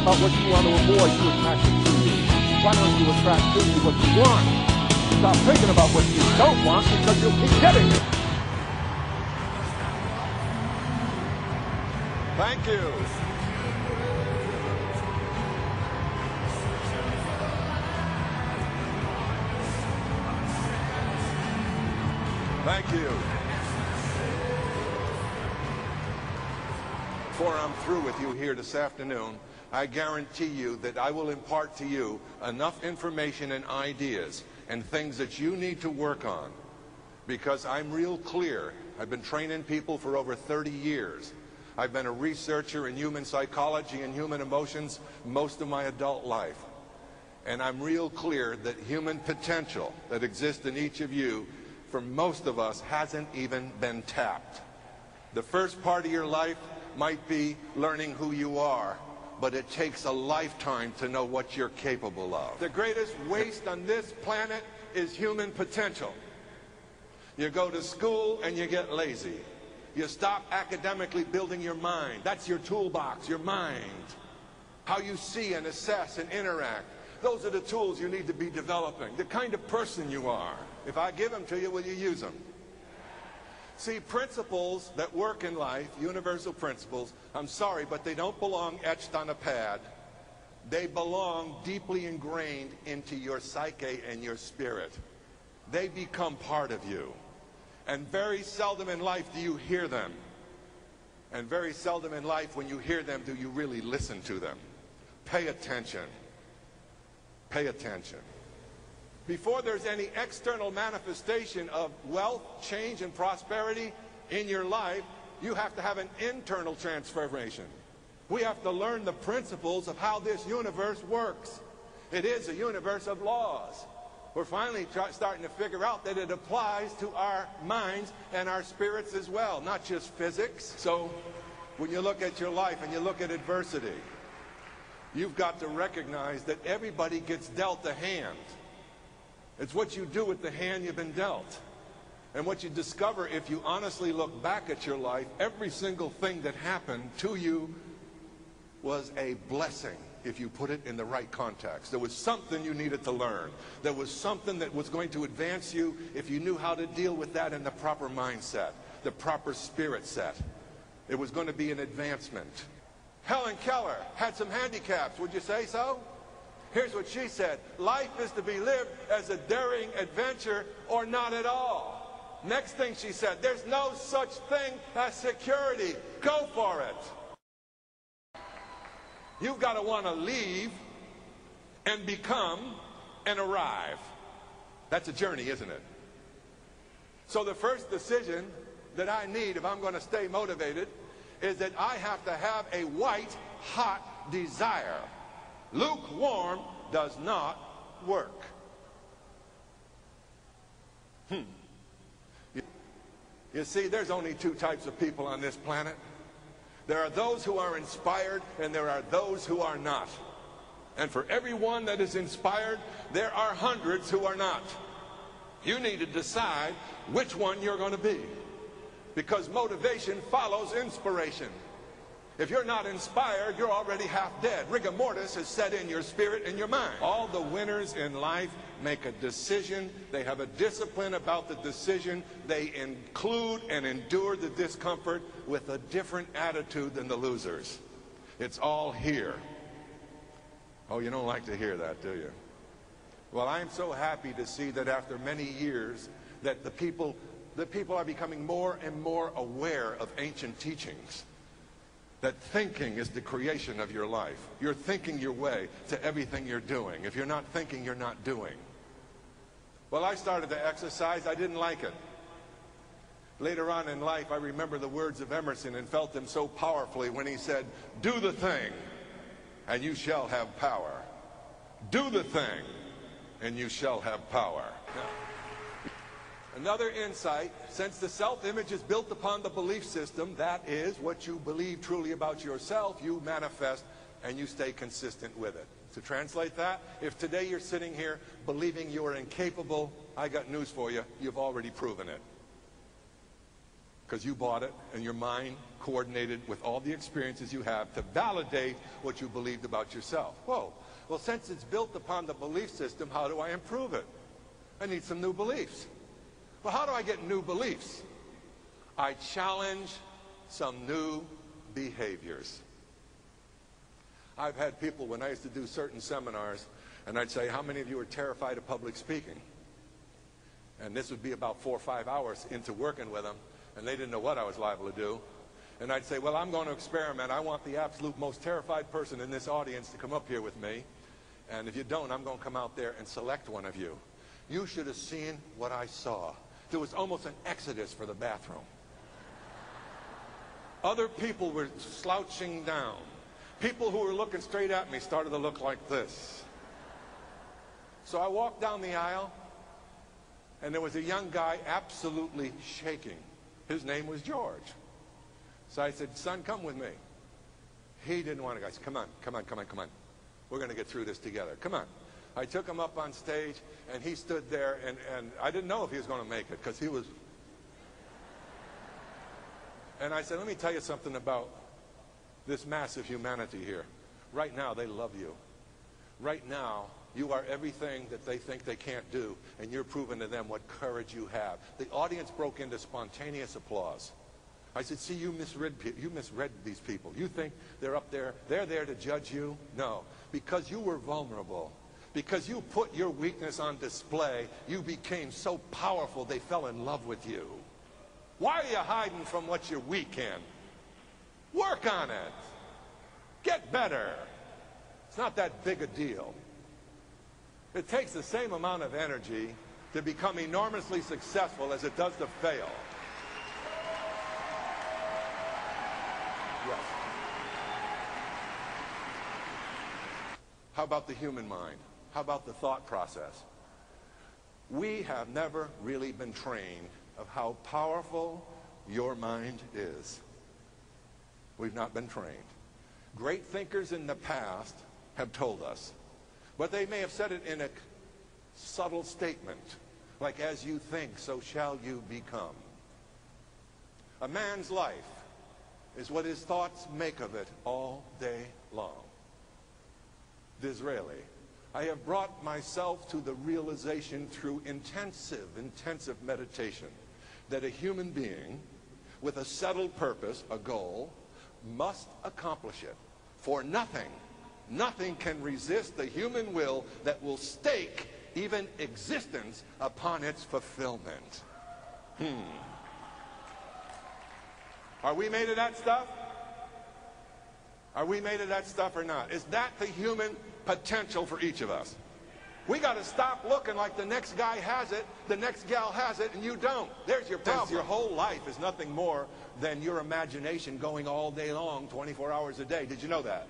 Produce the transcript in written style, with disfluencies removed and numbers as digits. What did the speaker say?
about what you want to avoid, you attract it to you. Why don't you attract to you what you want? Stop thinking about what you don't want because you'll keep getting it. Thank you. Thank you. Before I'm through with you here this afternoon, I guarantee you that I will impart to you enough information and ideas and things that you need to work on, because I'm real clear. I've been training people for over 30 years. I've been a researcher in human psychology and human emotions most of my adult life. And I'm real clear that human potential that exists in each of you, for most of us, hasn't even been tapped. The first part of your life might be learning who you are, but it takes a lifetime to know what you're capable of. The greatest waste on this planet is human potential. You go to school and you get lazy. You stop academically building your mind. That's your toolbox, your mind. How you see and assess and interact. Those are the tools you need to be developing. The kind of person you are. If I give them to you, will you use them? See, principles that work in life, universal principles, I'm sorry, but they don't belong etched on a pad. They belong deeply ingrained into your psyche and your spirit. They become part of you. And very seldom in life do you hear them. And very seldom in life, when you hear them, do you really listen to them. Pay attention. Pay attention. Before there's any external manifestation of wealth, change, and prosperity in your life, you have to have an internal transformation. We have to learn the principles of how this universe works. It is a universe of laws. We're finally starting to figure out that it applies to our minds and our spirits as well, not just physics. So when you look at your life and you look at adversity, you've got to recognize that everybody gets dealt a hand. It's what you do with the hand you've been dealt. And what you discover if you honestly look back at your life, every single thing that happened to you was a blessing if you put it in the right context. There was something you needed to learn. There was something that was going to advance you if you knew how to deal with that in the proper mindset, the proper spirit set. It was going to be an advancement. Helen Keller had some handicaps, would you say so? Here's what she said: life is to be lived as a daring adventure or not at all. Next thing she said, there's no such thing as security. Go for it. You've got to want to leave and become and arrive. That's a journey, isn't it? So the first decision that I need if I'm going to stay motivated is that I have to have a white hot desire. Lukewarm does not work. You see, there's only two types of people on this planet. There are those who are inspired, and there are those who are not. And for everyone that is inspired, there are hundreds who are not. You need to decide which one you're going to be, because motivation follows inspiration. If you're not inspired, you're already half dead. Rigor mortis has set in your spirit and your mind. All the winners in life make a decision. They have a discipline about the decision. They include and endure the discomfort with a different attitude than the losers. It's all here. Oh, you don't like to hear that, do you? Well, I'm so happy to see that after many years that the people are becoming more and more aware of ancient teachings. That thinking is the creation of your life. You're thinking your way to everything you're doing. If you're not thinking, you're not doing. Well, I started to exercise. I didn't like it. Later on in life, I remember the words of Emerson and felt them so powerfully when he said, "Do the thing, and you shall have power. Do the thing, and you shall have power." Now, another insight, since the self-image is built upon the belief system, that is what you believe truly about yourself, you manifest and you stay consistent with it. To translate that, if today you're sitting here believing you are incapable, I got news for you, you've already proven it. because you bought it and your mind coordinated with all the experiences you have to validate what you believed about yourself. Whoa. Well, since it's built upon the belief system, how do I improve it? I need some new beliefs. Well, how do I get new beliefs? I challenge some new behaviors. I've had people, when I used to do certain seminars, and I'd say, how many of you are terrified of public speaking? And this would be about 4 or 5 hours into working with them, and they didn't know what I was liable to do. And I'd say, well, I'm going to experiment. I want the absolute most terrified person in this audience to come up here with me. And if you don't, I'm going to come out there and select one of you. You should have seen what I saw. There was almost an exodus for the bathroom. Other people were slouching down. People who were looking straight at me started to look like this. So I walked down the aisle, and there was a young guy absolutely shaking. His name was George. So I said, son, come with me. He didn't want to go. I said, come on, come on, come on, come on. We're going to get through this together. Come on. I took him up on stage, and he stood there, and I didn't know if he was going to make it, because he was... And I said, let me tell you something about this massive humanity here. Right now, they love you. Right now, you are everything that they think they can't do, and you're proving to them what courage you have. The audience broke into spontaneous applause. I said, see, you misread these people. You think they're up there, they're there to judge you? No, because you were vulnerable. Because you put your weakness on display, you became so powerful they fell in love with you. Why are you hiding from what you're weak in? Work on it. Get better. It's not that big a deal. It takes the same amount of energy to become enormously successful as it does to fail. Yes. How about the human mind? How about the thought process? We have never really been trained of how powerful your mind is. We've not been trained. Great thinkers in the past have told us, but they may have said it in a subtle statement, like, as you think, so shall you become. A man's life is what his thoughts make of it all day long. Disraeli, I have brought myself to the realization through intensive meditation that a human being with a settled purpose, a goal, must accomplish it. For nothing can resist the human will that will stake even existence upon its fulfillment. Are we made of that stuff? Are we made of that stuff or not? Is that the human potential for each of us? We got to stop looking like the next guy has it, the next gal has it, and you don't. There's your problem. Your whole life is nothing more than your imagination going all day long, 24 hours a day. Did you know that?